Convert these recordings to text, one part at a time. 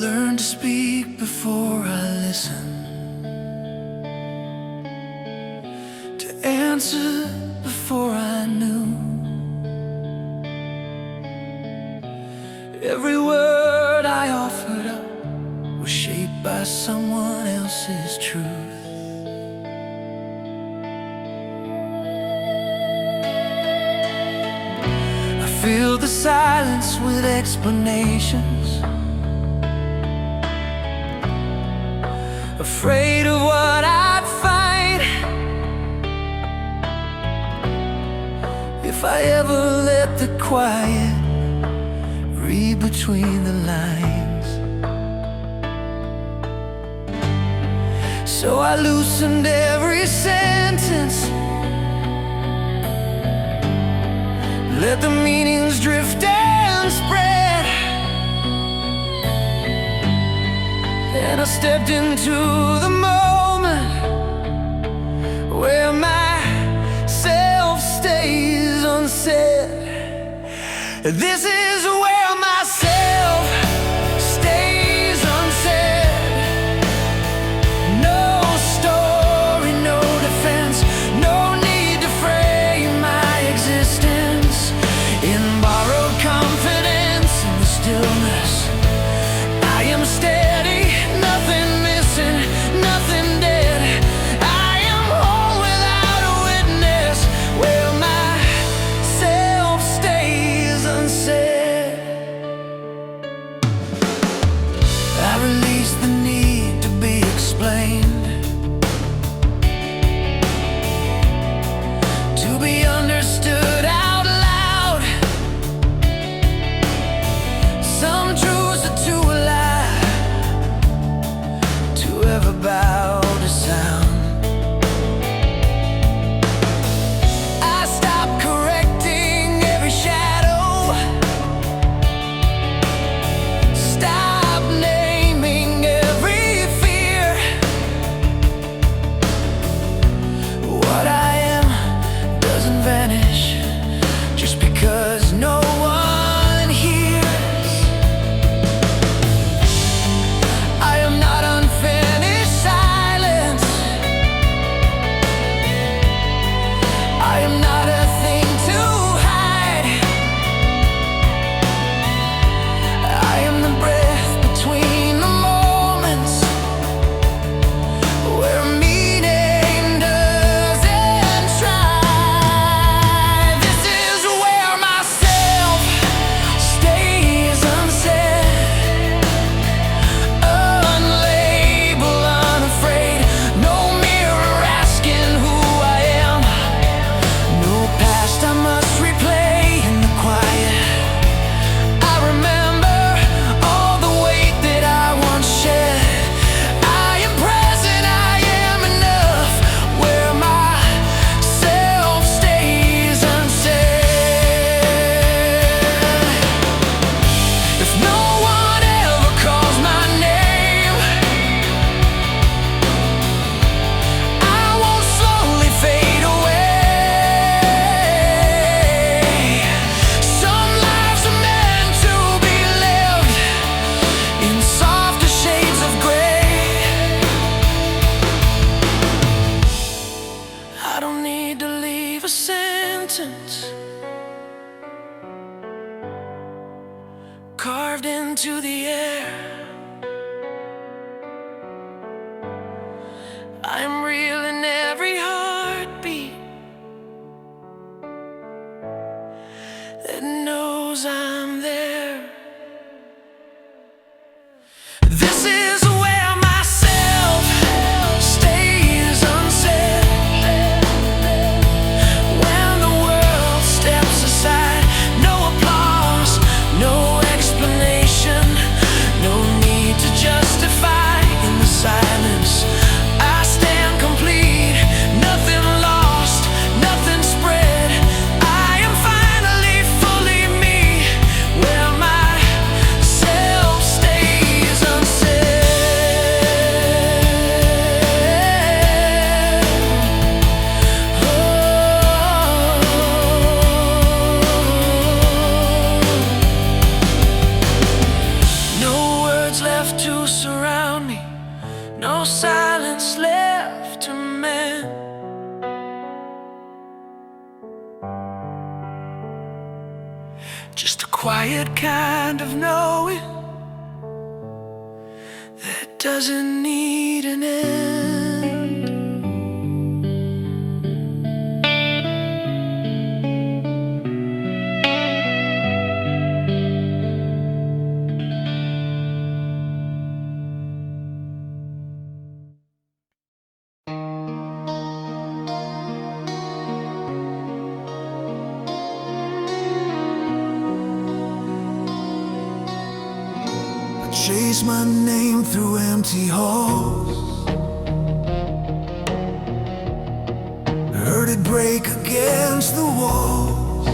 learn to speak before I listen, to answer before I knew. Every word I offered up was shaped by someone else's truth. I fill the silence with explanations, afraid of what I'd find if I ever let the quiet read between the lines. So I loosened every sentence, let the meanings drift and spread, and I stepped into the moment where myself stays unsaid. This is where myself stays unsaid. No story, no defense, no need to frame my existence. In borrowed confidence, in the stillness, I am steady, nothing missing, nothing dead. I am whole without a witness, where myself stays unsaid. I release the need to be explained, to be understood out loud. Some truths are too alive to ever bow to sound. I stop correcting every shadow, stop naming every fear. What I am doesn't vanish just because no one hears. I am not unfinished silence, I am not a thing to hide. I am the breath between the moments, where meaning doesn't try. This is where myself stays unsaid, unlabeled, unafraid. No mirror asking who I am, no past I must replay in the quiet. I remember all the weight that I once shed. I am present, I am enough, where myself stays unsaid. If no one ever calls my name, I won't slowly fade away. Some lives are meant to be lived in softer shades of gray. I don't need to leave a sentence carved into the air. I'm real in every heartbeat that knows I'm there. This is where myself stays unsaid. When the world steps aside, no applause, no explanation, no need to justify. In the silence, I stand complete. surround me, no silence left to mend. Just a quiet kind of knowing that doesn't need an end. Chase my name through empty halls, heard it break against the walls.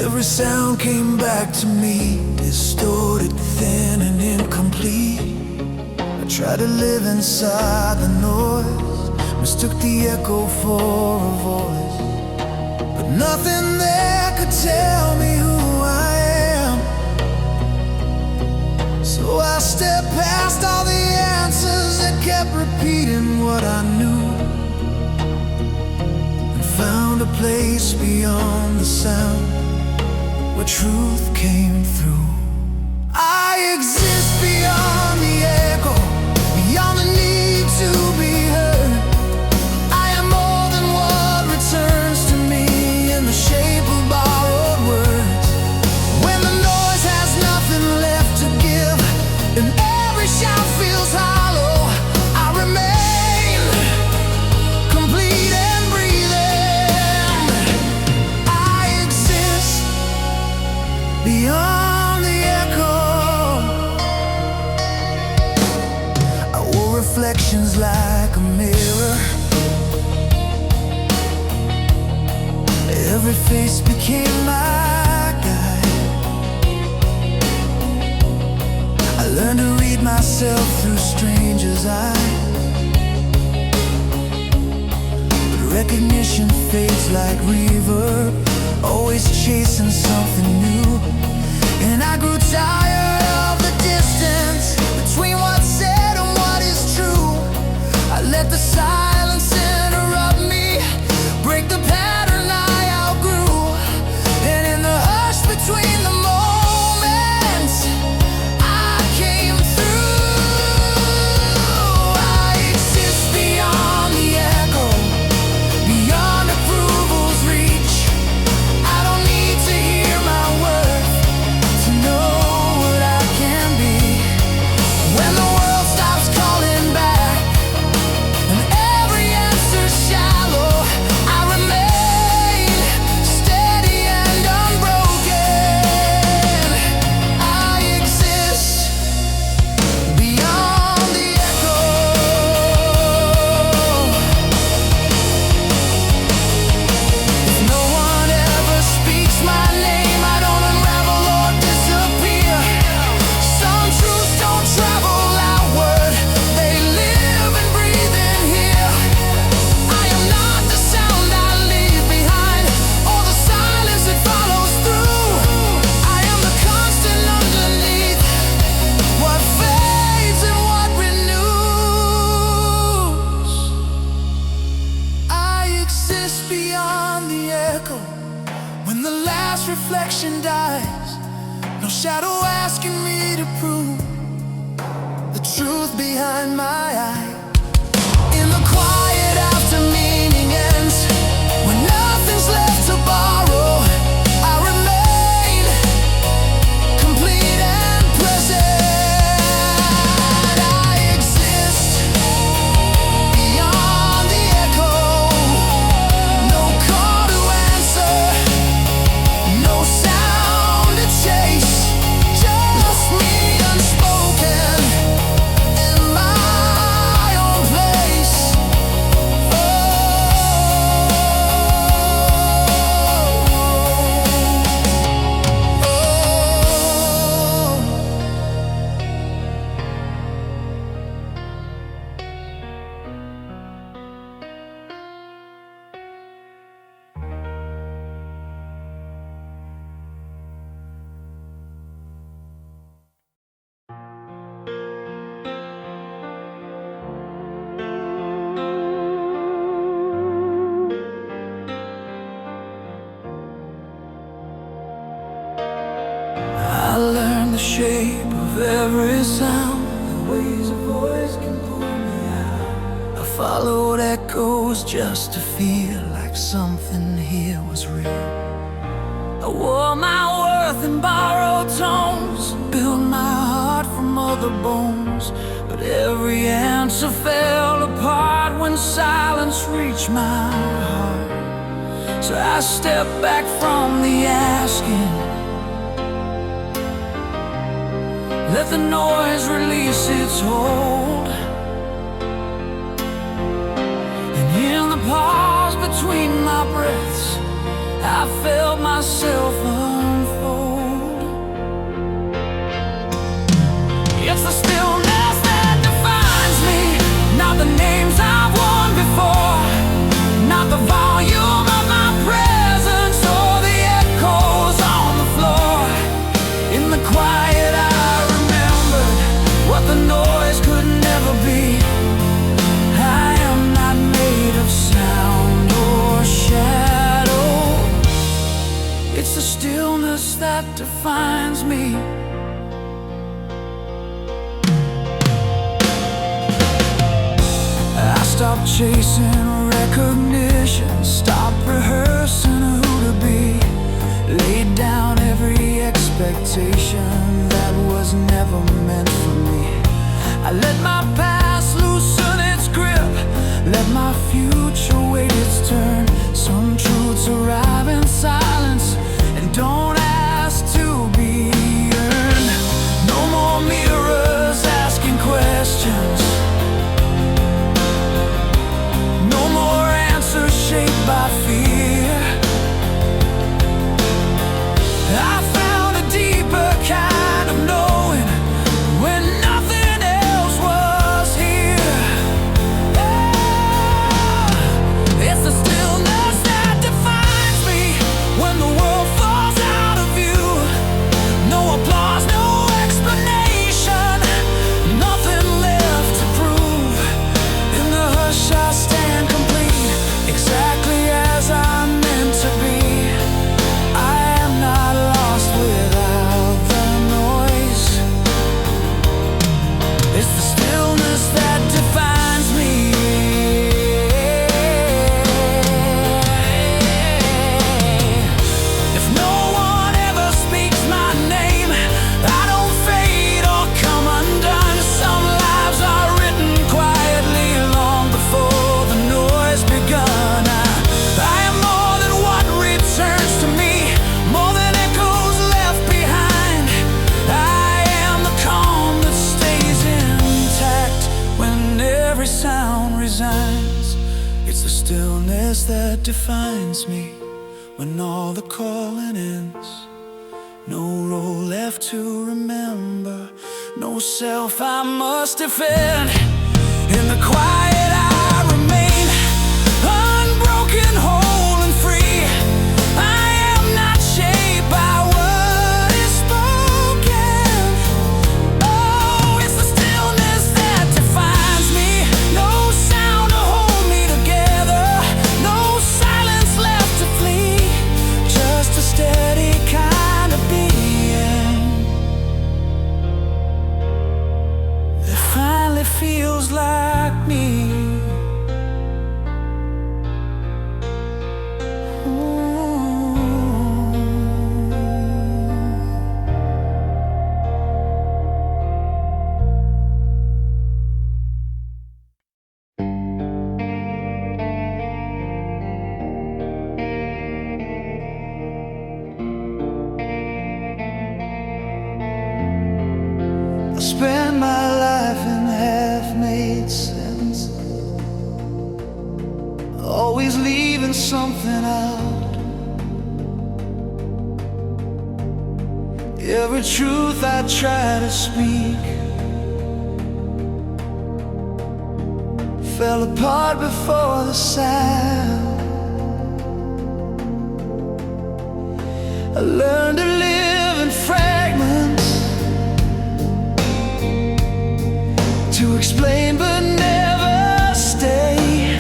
Every sound came back to me, distorted, thin and incomplete. I tried to live inside the noise, mistook the echo for a voice, but nothing there could tell me who I am. So I stepped past all the answers that kept repeating what I knew, and found a place beyond the sound where truth came through. I exist beyond the echo, beyond the need to be heard. I am more than what returns to me in the shape of borrowed words. When the noise has nothing left to give and every shout feels hollow, I remain complete and breathing. I exist beyond the echo. I wore reflections like a mirror. Every face became my guide. I learned to read myself through strangers' eyes, but recognition fades like reverb, always chasing something new. And I grew tired of the distance between what's said and what is true. I let the silence interrupt me, break the pattern I outgrew. And in the hush between the moments, I came through. I exist beyond the echo, beyond approval's reach. I don't need to hear my worth to know what I can be. When the world stops calling back and every answer's shallow, I remain steady and unbroken. I exist beyond the echo. If no one ever speaks my name, I don't unravel or disappear. Some truths don't travel outward, they live and breathe in here. I am not the sound I leave behind, or the silence that follows through. I am the constant underneath what fades and what renews. I exist beyond the echo. When the last reflection dies, no shadow asking me to prove the truth behind my eye. In the quiet after meaning ends, when nothing's left to borrow, I remain complete and present. I exist beyond the echo. No call to answer, no sound to chase, just me unspoken in my every sound. The ways a voice can pull me out. I followed echoes just to feel like something here was real. I wore my worth in borrowed tones, built my heart from other bones. But every answer fell apart when silence reached my heart. So I stepped back from the asking, let the noise release its hold. And in the pause between my breaths, I felt myself unfold. It's the stillness that defines me, not the names I've won before, not the volume of my presence or the echoes on the floor. In the quiet I remembered what the noise could never be. I am not made of sound or shadow. It's the stillness that defines me. I stopped chasing recognition, stopped rehearsing who to be, laid down every expectation that was never meant for me. I let my past loosen its grip, let my future wait its turn. Some truths arrive in silence and don't ask to be earned. No more mirrors asking questions, no more answers shaped by fear. I found a deeper kind of knowing when nothing else was here. It's the stillness that defines me when the world falls out of view. No applause, no explanation, nothing left to prove. In the hush I stand complete, exactly as I'm meant to be. I am not lost without the noise. It's the stillness that defines me. If no one ever speaks my name, I don't fade or come undone. Some lives are written quietly long before the noise begun. I am more than what returns to me, more than echoes left behind. I am the calm that stays intact when every sound resigns. It's the stillness that defines me when all the calling ends. No role left to remember, no self I must defend. In the quiet I remain, unbroken, whole and free. I am not shaped by what is spoken. Oh, it's the stillness that defines me. No sound to hold me together, no silence left to flee, just a steady kind of being that finally feels like me. I spent my life in half-made sense, always leaving something out. Every truth I try to speak fell apart before the sound. I learned to live in fragments, to explain but never stay,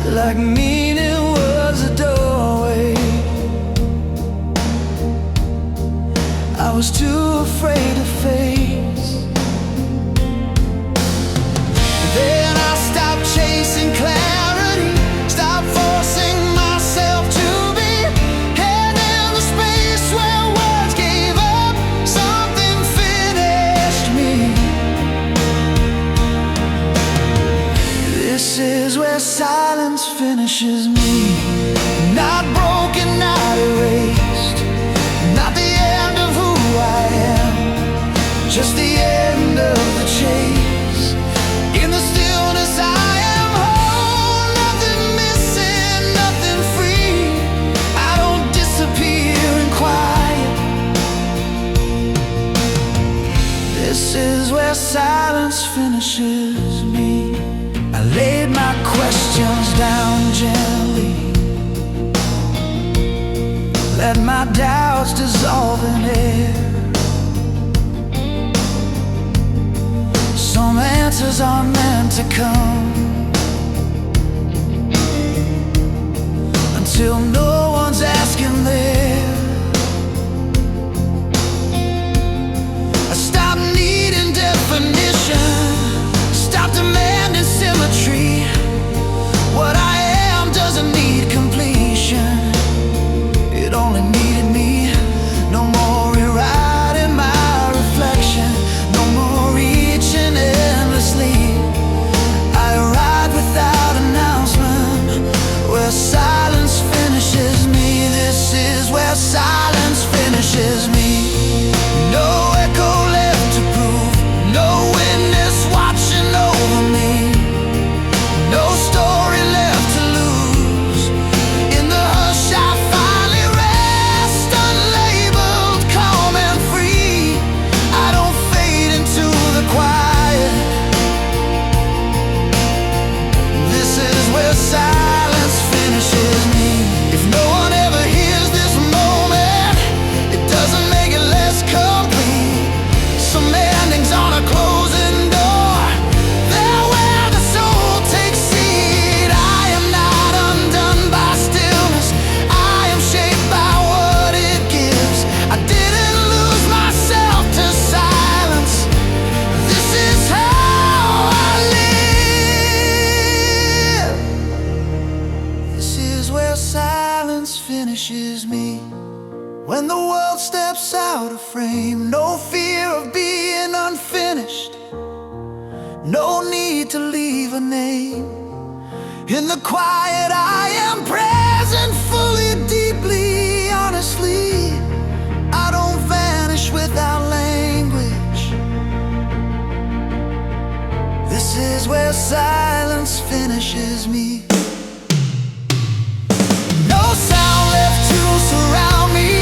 like meaning was a doorway. I was too afraid to face. Then I stopped chasing clarity, stopped forcing myself to be, head in the space where words gave up, something finished me. This is where silence finishes me. Not broken, not erased, not the end of who I am, just the end of the chase. In the stillness I am whole, nothing missing, nothing free. I don't disappear in quiet. This is where silence finishes me. I laid my questions down gently, let my doubts dissolve in air. Some answers are meant to come until no one's asking there. I stopped needing definition, stopped demanding symmetry. What I am doesn't need completion, it only needed me. No more rewriting my reflection, no more reaching endlessly. I arrived without announcement, where silence finishes me. This is where silence finishes me. No echo left to prove, no witness watching over me, no story left to lose. In the hush I finally rest, unlabeled, calm and free. I don't fade into the quiet. This is where silence finishes me. If no one ever hears this moment, it doesn't make it less complete. Some endings on a closing door, they're where the soul takes seat. I am not undone by stillness, I am shaped by what it gives. I didn't lose myself to silence. This is how I live. This is where silence finishes me. When the world steps out of frame, no fear of being unfinished, no need to leave a name. In the quiet I am present, fully, deeply, honestly. I don't vanish without language. This is where silence finishes me. No sound left to surround me,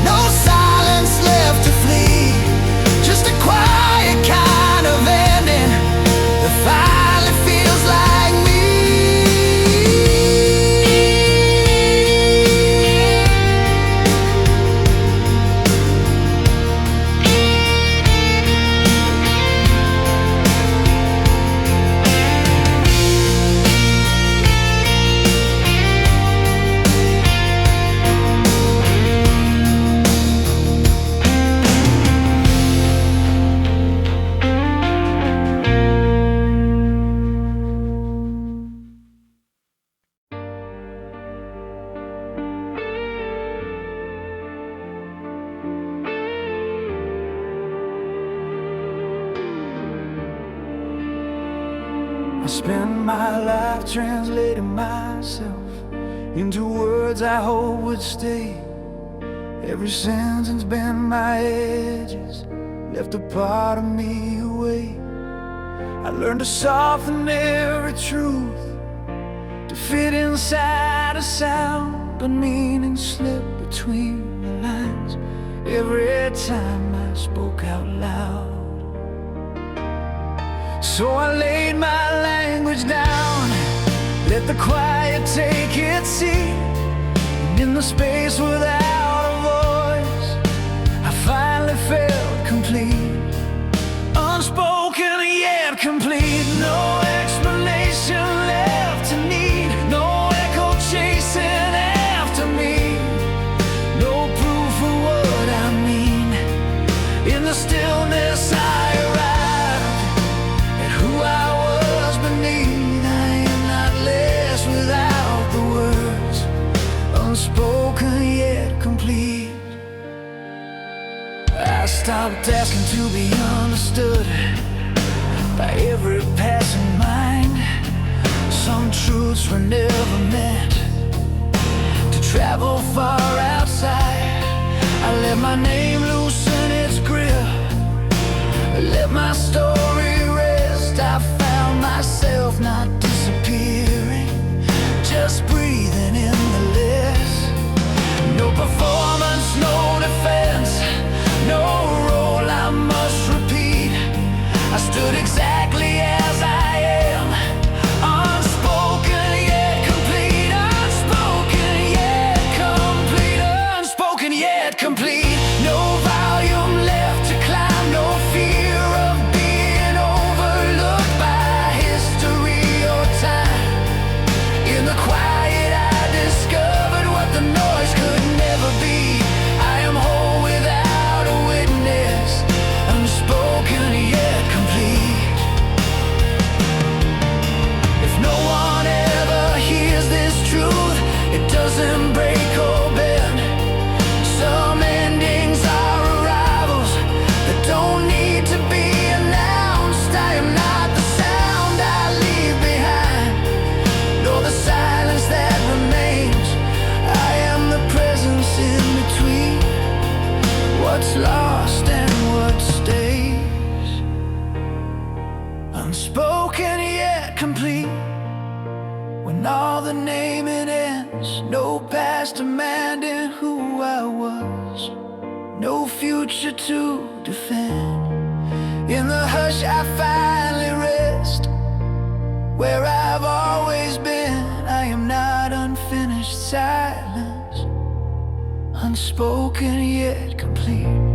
no silence left to flee. Just a quiet kind of ending that finally feels like me. I spend my life translating myself into words I hope would stay. Every sentence bent my edges, left a part of me away. I learned to soften every truth, to fit inside a sound, but meaning slipped between the lines every time I spoke out loud. So I laid my language down, let the quiet take its seat. And in the space without a voice, I finally felt complete. Unspoken yet complete, no explanation left to need, no echo chasing after me, no proof of what I mean. stillness I arrived at who I was beneath. I am not less without the words, unspoken yet complete. I stopped asking to be understood by every passing mind. Some truths were never meant to travel far outside. I let my name loosen its grip, let my story rest. I found myself not disappearing, just breathing in the list. No performance, no defense, no role I must repeat. I stood exactly as I am, unspoken yet complete, unspoken yet complete, unspoken yet complete. No volume left to climb, no fear of being overlooked by history or time. In the quiet I discovered what the noise could never be. I am whole without a witness, unspoken yet complete. If no one ever hears this truth, it doesn't break or bend. Some endings are arrivals that don't need to be announced. I am not the sound I leave behind, nor the silence that remains. I am the presence in between what's lost and what stays, unspoken yet complete. When all the naming ends, no past demanding who I was, no future to defend. In the hush I finally rest, where I've always been. I am not unfinished silence, unspoken yet complete.